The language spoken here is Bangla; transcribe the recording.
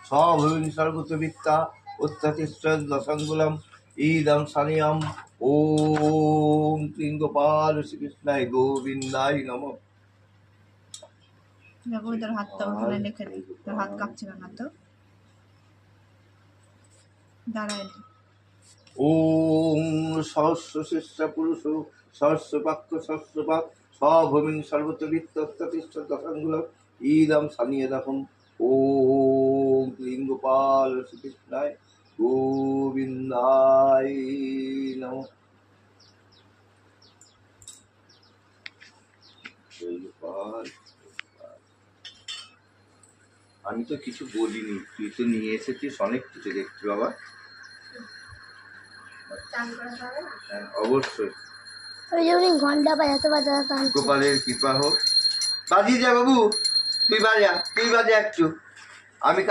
স্বভূমি সর্বতবিদ্যা উত্ততিষ্ঠ দশাঙ্গুলম ঈদম সানিয়াম। ওম ক্লীং গোপাল শ্রীকৃষ্ণায় গোবিন্দায় নমঃ। দেখো তোর হাতটা ওখানে রেখে দে, তোর হাত কাঁপছে কেন তো? দাঁড়ায় না। ওম সহস্র শিষ্য পুরুষ সহস্র বাক্য সহস্রপাক স্বভূমি সর্বতবিদ্যা উত্ততিষ্ঠ দশাঙ্গুলম ঈদম সানিয়াদহম। ওম ক্লীং গোপাল শ্রীকৃষ্ণায় গোবিন্দায় নমঃ। গোপাল, আমি তো কিছু বলিনি, তুই তো নিয়ে এসেছিস অনেক কিছু দেখছি বাবা। হ্যাঁ, অবশ্যই ঘন্টা বাজাতে বাজাতে গোপালের কৃপা হোক। বাজিয়ে যা বাবু, তুই বাজা একটু, আমি